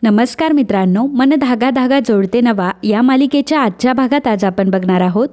नमस्कार मित्रांनो, मन धागा धागा जोडते नवा या मालिकेच्या आजच्या भागात आज आपण बघणार आहोत.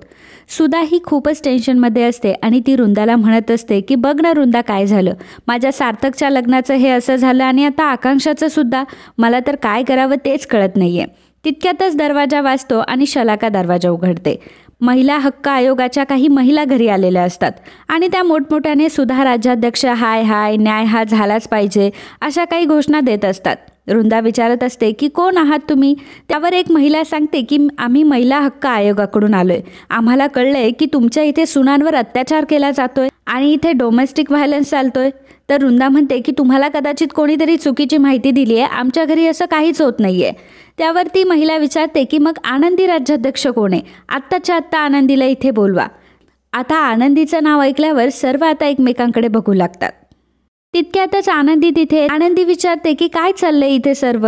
सुधा ही खूपच टेन्शनमध्ये असते आणि ती वृंदाला म्हणत असते की बघ ना वृंदा, काय झालं, माझ्या सार्थकच्या लग्नाचं हे असं झालं आणि आता आकांक्षाचं सुद्धा. मला तर काय करावं तेच कळत नाहीये. तितक्यातच दरवाजा वाजतो आणि शलाका दरवाजा उघडते. महिला हक्क आयोगाच्या काही महिला घरी आलेल्या असतात आणि त्या मोठमोठ्याने सुधा राज्याध्यक्ष, हाय हाय, न्याय हा झालाच पाहिजे, अशा काही घोषणा देत असतात. वृंदा विचारत असते की कोण आहात तुम्ही. त्यावर एक महिला सांगते की आम्ही महिला हक्क आयोगाकडून आलोय. आम्हाला कळलंय की तुमच्या इथे सुनांवर अत्याचार केला जातोय आणि इथे डोमेस्टिक व्हायलन्स चालतोय. तर वृंदा म्हणते की तुम्हाला कदाचित कोणीतरी चुकीची माहिती दिली आहे, आमच्या घरी असं काहीच होत नाहीये. त्यावर ती महिला विचारते की मग आनंदी राज्याध्यक्ष कोण आहे, आत्ताच्या आत्ता आनंदीला इथे बोलवा. आता आनंदीचं नाव ऐकल्यावर सर्व आता एकमेकांकडे बघू लागतात. तितक्यातच आनंदी विचारते की काय चाललंय इथे सर्व.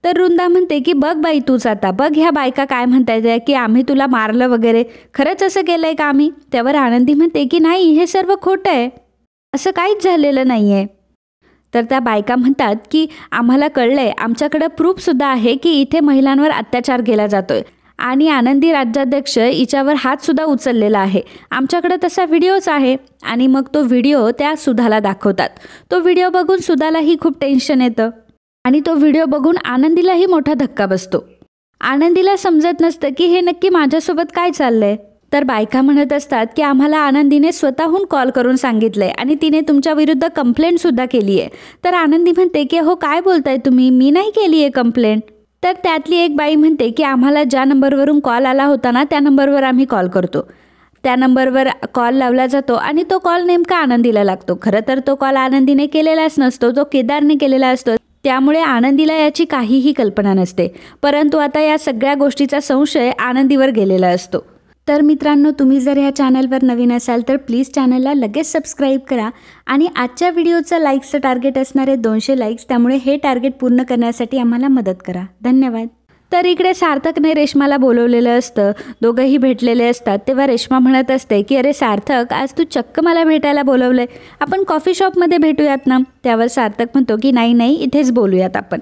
तर वृंदा म्हणते की बघ बाई, तूच आता बघ ह्या बायका काय म्हणतायत की आम्ही तुला मारलं वगैरे, खरंच असं केलंय का आम्ही. त्यावर आनंदी म्हणते की नाही, हे सर्व खोटं आहे, असं काहीच झालेलं नाहीये. तर त्या बायका म्हणतात की आम्हाला कळलंय, आमच्याकडं प्रूफसुद्धा आहे की इथे महिलांवर अत्याचार केला जातोय आणि आनंदी राज्याध्यक्ष हिच्यावर हातसुद्धा उचललेला आहे. आमच्याकडे तसा व्हिडिओच आहे. आणि मग तो व्हिडिओ त्या सुधाला दाखवतात. तो व्हिडिओ बघून सुधालाही खूप टेन्शन येतं आणि तो व्हिडिओ बघून आनंदीलाही मोठा धक्का बसतो. आनंदीला समजत नसतं की हे नक्की माझ्यासोबत काय चाललंय. तर बायका म्हणत असतात की आम्हाला आनंदीने स्वतःहून कॉल करून सांगितलंय आणि तिने तुमच्या विरुद्ध कंप्लेंटसुद्धा केली आहे. तर आनंदी म्हणते की हो काय बोलताय तुम्ही, मी नाही केली आहे कंप्लेंट. तर त्यातली एक बाई म्हणते की आम्हाला ज्या नंबरवरून कॉल आला होता ना, त्या नंबरवर आम्ही कॉल करतो. त्या नंबरवर कॉल लावला जातो आणि तो कॉल नेमका आनंदीला लागतो. खरं तर तो कॉल आनंदीने केलेलाच नसतो, तो केदारने केलेला असतो. त्यामुळे आनंदीला याची काहीही कल्पना नसते. परंतु आता या सगळ्या गोष्टीचा संशय आनंदीवर गेलेला असतो. तर मित्रांनो, तुम्ही जर ह्या चॅनलवर नवीन असाल तर प्लीज चॅनलला लगेच सबस्क्राईब करा. आणि आजच्या व्हिडिओचं लाईक्सचं टार्गेट असणारे 200 लाईक्स, त्यामुळे हे टार्गेट पूर्ण करण्यासाठी आम्हाला मदत करा. धन्यवाद. तर इकडे सार्थकने रेश्माला बोलवलेलं असतं. दोघंही भेटलेले असतात. तेव्हा रेश्मा म्हणत असते की अरे सार्थक, आज तू चक्क मला भेटायला बोलवलंय, आपण कॉफी शॉपमध्ये भेटूयात ना. त्यावर सार्थक म्हणतो की नाही नाही, इथेच बोलूयात आपण.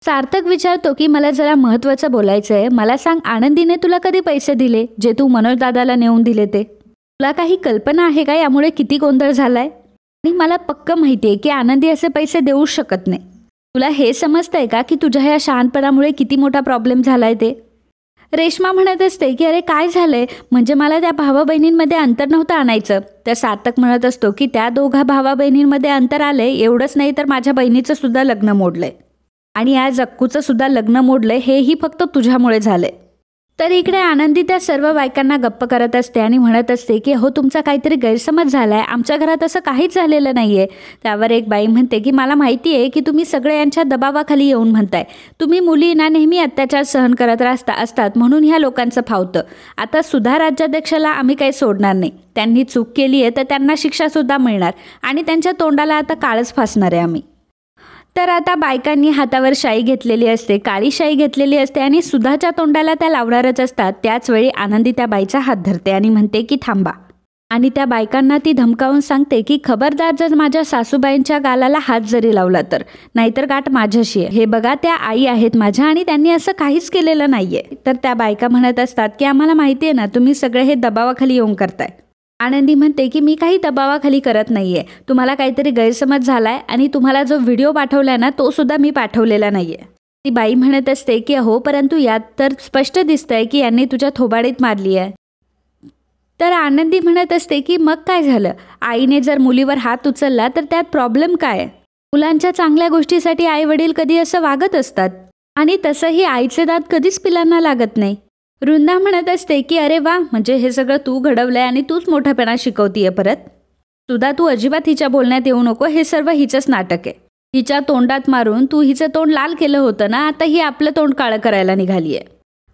सार्थक विचारतो की मला जरा महत्त्वाचं बोलायचं आहे. मला सांग, आनंदीने तुला कधी पैसे दिले जे तू मनोज दादाला नेऊन दिले ते? तुला काही कल्पना आहे का यामुळे किती गोंधळ झालाय? आणि मला पक्क माहिती आहे की आनंदी असे पैसे देऊच शकत नाही. तुला हे समजतंय का की तुझ्या ह्या शहाणपणामुळे किती मोठा प्रॉब्लेम झालाय ते? रेश्मा म्हणत असते की अरे काय झालंय, म्हणजे मला त्या भावा बहिणींमध्ये अंतर नव्हतं आणायचं. तर सार्थक म्हणत असतो की त्या दोघा भावा बहिणींमध्ये अंतर आलंय, एवढंच नाही तर माझ्या बहिणीचं सुद्धा लग्न मोडलंय आणि आज अक्कूचं सुद्धा लग्न मोडलंय, हेही फक्त तुझ्यामुळे झालंय. तर इकडे आनंदी त्या सर्व बायकांना गप्प करत असते आणि म्हणत असते की हो, तुमचा काहीतरी गैरसमज झालाय, आमच्या घरात असं काहीच झालेलं नाहीये. त्यावर एक बाई म्हणते की मला माहिती आहे की तुम्ही सगळे यांच्या दबावाखाली येऊन म्हणताय. तुम्ही मुलींना नेहमी अत्याचार सहन करत असतात म्हणून ह्या लोकांचं फावतं. आता सुधा राज्याध्यक्षाला आम्ही काही सोडणार नाही. त्यांनी चूक केली आहे तर त्यांना शिक्षासुद्धा मिळणार आणि त्यांच्या तोंडाला आता काळच फासणार आहे आम्ही. तर आता बायकांनी हातावर शाई घेतलेली असते, काळी शाई घेतलेली असते आणि सुधाच्या तोंडाला त्या लावणारच असतात. त्याचवेळी आनंदी त्या बाईचा हात धरते आणि म्हणते की थांबा. आणि त्या बायकांना ती धमकावून सांगते की खबरदार जर माझ्या सासूबाईंच्या गालाला हात जरी लावला तर, नाहीतर गाठ माझ्याशी आहे. हे बघा, त्या आई आहेत माझ्या आणि त्यांनी असं काहीच केलेलं नाहीये. तर त्या बायका म्हणत असतात की आम्हाला माहिती आहे ना, तुम्ही सगळे हे दबावाखाली येऊन करताय. आनंदी म्हणते की मी काही दबावाखाली करत नाहीये, तुम्हाला काहीतरी गैरसमज झालाय आणि तुम्हाला जो व्हिडिओ पाठवलाय ना, तो सुद्धा मी पाठवलेला नाहीये. ती बाई म्हणत असते की हो, परंतु यात तर स्पष्ट दिसतंय की यांनी तुझ्या थोबाडीत मारली आहे. तर आनंदी म्हणत असते की मग काय झालं, आईने जर मुलीवर हात उचलला तर त्यात प्रॉब्लेम काय? मुलांच्या चांगल्या गोष्टीसाठी आई वडील कधी असं वागत असतात आणि तसंही आईचे दात कधीच पिलांना लागत नाही. वृंदा म्हणत असते की अरे वा, म्हणजे हे सगळं तू घडवलंय आणि तूच मोठेपणा शिकवतीये परत. सुद्धा तू अजिबात हिच्या बोलण्यात येऊ नको, हे सर्व हिचंच नाटक आहे. हिच्या तोंडात मारून तू हिचं तोंड लाल केलं होतं ना, आता ही आपलं तोंड काळं करायला निघालीये.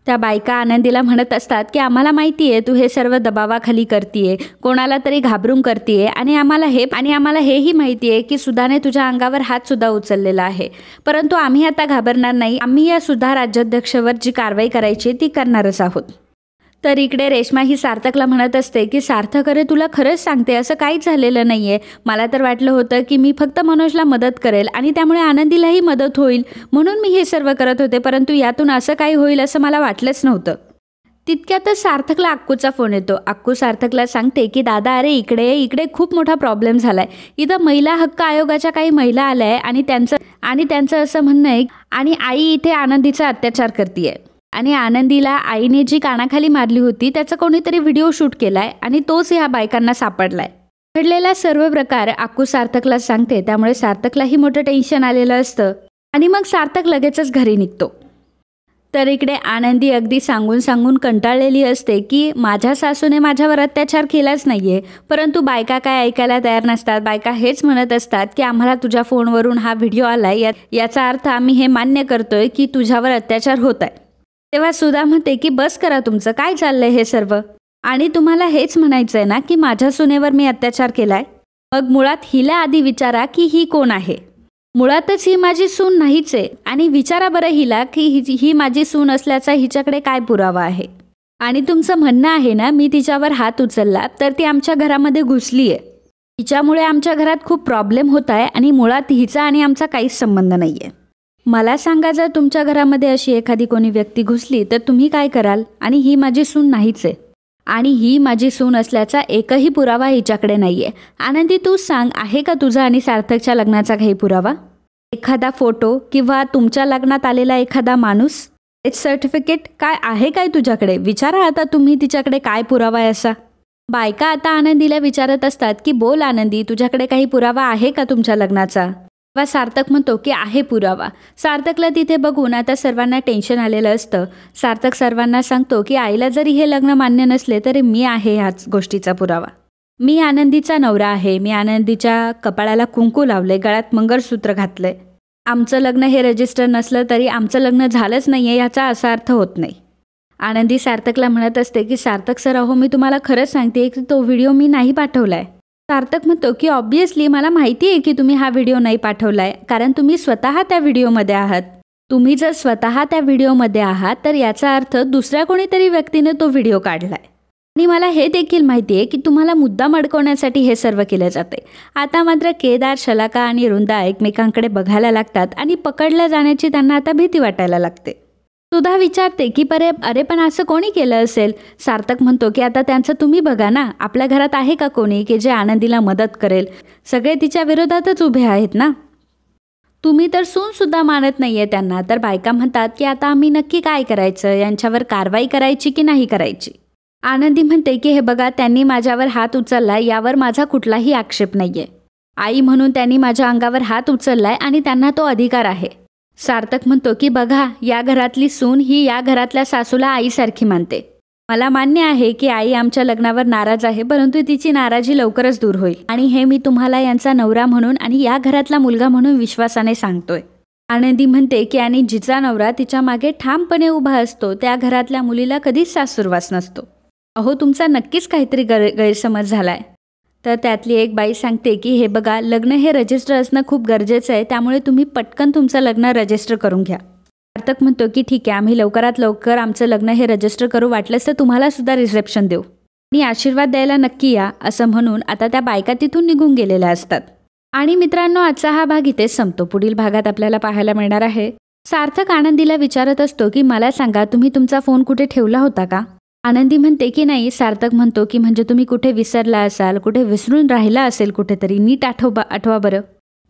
त्या बायका आनंदीला म्हणत असतात की आम्हाला माहिती आहे तू हे सर्व दबावाखाली करतीये, कोणाला तरी घाबरून करतीये आणि आम्हाला हेही माहिती आहे की सुधाने तुझ्या अंगावर हात सुद्धा उचललेला आहे. परंतु आम्ही आता घाबरणार नाही. आम्ही या सुधा राज्याध्यक्षावर जी कारवाई करायची ती करणारच आहोत. तर इकडे रेश्मा ही सार्थकला म्हणत असते की सार्थक, अरे तुला खरंच सांगते, असं काहीच झालेलं नाही आहे. मला तर वाटलं होतं की मी फक्त मनोजला मदत करेल आणि त्यामुळे आनंदीलाही मदत होईल, म्हणून मी हे सर्व करत होते, परंतु यातून असं काही होईल असं मला वाटलंच नव्हतं. तितक्यातच सार्थकला अक्कूचा फोन येतो. अक्कू सार्थकला सांगते की दादा, अरे इकडे खूप मोठा प्रॉब्लेम झालाय. इथं महिला हक्क आयोगाच्या काही महिला आल्या आहे आणि त्यांचं असं म्हणणं आहे आणि आई इथे आनंदीचा अत्याचार करतीये आणि आनंदीला आईने जी कानाखाली मारली होती त्याचा कोणीतरी व्हिडिओ शूट केलाय आणि तोच ह्या बायकांना सापडलाय. घडलेला सर्व प्रकार अक्कू सार्थकला सांगते. त्यामुळे सार्थकलाही मोठं टेन्शन आलेलं असतं आणि मग सार्थक लगेचच घरी निघतो. तर इकडे आनंदी अगदी सांगून कंटाळलेली असते की माझ्या सासूने माझ्यावर अत्याचार केलाच नाहीये, परंतु बायका काय ऐकायला तयार नसतात. बायका हेच म्हणत असतात की आम्हाला तुझ्या फोनवरून हा व्हिडिओ आलाय, याचा अर्थ आम्ही हे मान्य करतोय की तुझ्यावर अत्याचार होत आहे. तेव्हा सुधा म्हणते की बस करा, तुमचं काय चाललंय हे सर्व, आणि तुम्हाला हेच म्हणायचंय ना की माझ्या सुनेवर मी अत्याचार केलाय. मग मुळात हिला आधी विचारा की ही कोण आहे. मुळातच ही माझी सून नाहीच आहे आणि विचारा बरं हिला की ही माझी सून असल्याचा हिच्याकडे काय पुरावा आहे. आणि तुमचं म्हणणं आहे ना मी तिच्यावर हात उचलला तर ती आमच्या घरामध्ये घुसली आहे, हिच्यामुळे आमच्या घरात खूप प्रॉब्लेम होत आहे आणि मुळात हिचा आणि आमचा काहीच संबंध नाही आहे. मला सांगा, जर तुमच्या घरामध्ये अशी एखादी कोणी व्यक्ती घुसली तर तुम्ही काय कराल. आणि ही माझी सून नाहीच आहे आणि ही माझी सून असल्याचा एकही पुरावा हिच्याकडे नाहीये. आनंदी, तू सांग, आहे का तुझा आणि सार्थकच्या लग्नाचा काही पुरावा, एखादा फोटो किंवा तुमच्या लग्नात आलेला एखादा माणूस, डेथ सर्टिफिकेट, काय आहे काय तुझ्याकडे. विचारा आता तुम्ही तिच्याकडे काय पुरावा आहे असा. बायका आता आनंदीला विचारत असतात की बोल आनंदी, तुझ्याकडे काही पुरावा आहे का तुमच्या लग्नाचा. वा सार्थक म्हणतो की आहे पुरावा. सार्थकला तिथे बघून आता सर्वांना टेन्शन आलेलं असतं. सार्थक सर्वांना सांगतो की आईला जरी हे लग्न मान्य नसले तरी मी आहे ह्याच गोष्टीचा पुरावा. मी आनंदीचा नवरा आहे. मी आनंदीच्या कपाळाला कुंकू लावले, गळ्यात मंगळसूत्र घातलंय. आमचं लग्न हे रजिस्टर नसलं तरी आमचं लग्न झालंच नाही आहे याचा असा अर्थ होत नाही. आनंदी सार्थकला म्हणत असते की सार्थक सर, अहो मी तुम्हाला खरंच सांगते की तो व्हिडिओ मी नाही पाठवलाय. सार्थक म्हणतो की ऑब्व्हियसली मला माहिती आहे की तुम्ही हा व्हिडिओ नाही पाठवलाय, कारण तुम्ही स्वतः त्या व्हिडिओमध्ये आहात. तुम्ही जर स्वतः त्या व्हिडिओमध्ये आहात तर याचा अर्थ दुसऱ्या कोणीतरी व्यक्तीने तो व्हिडिओ काढलाय. आणि मला हे देखील माहिती आहे की तुम्हाला मुद्दाम अडकवण्यासाठी हे सर्व केले जाते. आता मात्र केदार, शलाका आणि रुंदा एकमेकांकडे बघायला लागतात आणि पकडल्या जाण्याची त्यांना आता भीती वाटायला लागते. सुधा विचारते की अरे पण असं कोणी केलं असेल. सार्थक म्हणतो की आता त्यांचं तुम्ही बघा ना, आपल्या घरात आहे का कोणी की जे आनंदीला मदत करेल. सगळे तिच्या विरोधातच उभे आहेत ना. तुम्ही तर सून सुद्धा मानत नाहीये त्यांना. तर बायका म्हणतात की आता आम्ही नक्की काय करायचं, यांच्यावर कारवाई करायची की नाही करायची. आनंदी म्हणते की हे बघा, त्यांनी माझ्यावर हात उचलला यावर माझा कुठलाही आक्षेप नाहीये. आई म्हणून त्यांनी माझ्या अंगावर हात उचललाय आणि त्यांना तो अधिकार आहे. सार्थक म्हणतो की बघा, या घरातली सून ही या घरातल्या सासूला आईसारखी मानते. मला मान्य आहे की आई आमच्या लग्नावर नाराज आहे, परंतु तिची नाराजी लवकरच दूर होईल आणि हे मी तुम्हाला यांचा नवरा म्हणून आणि या घरातला मुलगा म्हणून विश्वासाने सांगतोय. आनंदी म्हणते की आणि जिचा नवरा तिच्या मागे ठामपणे उभा असतो त्या घरातल्या मुलीला कधीच सासूरवास नसतो. अहो तुमचा नक्कीच काहीतरी गैरसमज झालाय. तर त्यातली एक बाई सांगते की हे बघा, लग्न हे रजिस्टर असणं खूप गरजेचं आहे, त्यामुळे तुम्ही पटकन तुमचं लग्न रजिस्टर करून घ्या. सार्थक म्हणतो की ठीक आहे, आम्ही लवकरात लवकर आमचं लग्न हे रजिस्टर करू, वाटलंच तर तुम्हाला सुद्धा रिसेप्शन देऊ आणि आशीर्वाद द्यायला नक्की या, असं म्हणून आता त्या बायका तिथून निघून गेलेल्या असतात. आणि मित्रांनो, आजचा हा भाग इथेच संपतो. पुढील भागात आपल्याला पाहायला मिळणार आहे सार्थक आनंदीला विचारत असतो की मला सांगा, तुम्ही तुमचा फोन कुठे ठेवला होता का. आनंदी म्हणते की नाही. सार्थक म्हणतो की म्हणजे तुम्ही कुठे विसरला असाल, कुठे विसरून राहिला असेल कुठेतरी, नीट आठवा बरं.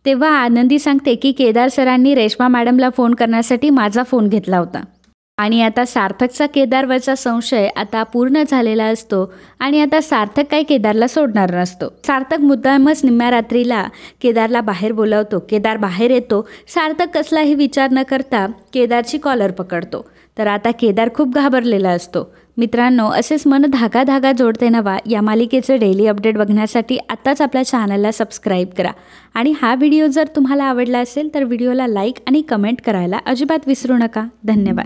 तेव्हा आनंदी सांगते की केदार सरांनी रेश्मा मॅडमला फोन करण्यासाठी माझा फोन घेतला होता. आणि आता सार्थकचा केदारवरचा संशय आता पूर्ण झालेला असतो आणि आता सार्थक काही केदारला सोडणार नसतो. सार्थक मुद्दामच निम्म्या रात्रीला केदारला बाहेर बोलावतो. केदार बाहेर येतो. सार्थक कसलाही विचार न करता केदारची कॉलर पकडतो. तर आता केदार खूप घाबरलेला असतो. मित्रांनो, असेच मन धागा जोडते नवा या मालिकेचे डेली अपडेट बघण्यासाठी आत्ताच आपल्या चॅनलला सबस्क्राईब करा. आणि हा व्हिडिओ जर तुम्हाला आवडला असेल तर व्हिडिओला लाईक आणि कमेंट करायला अजिबात विसरू नका. धन्यवाद.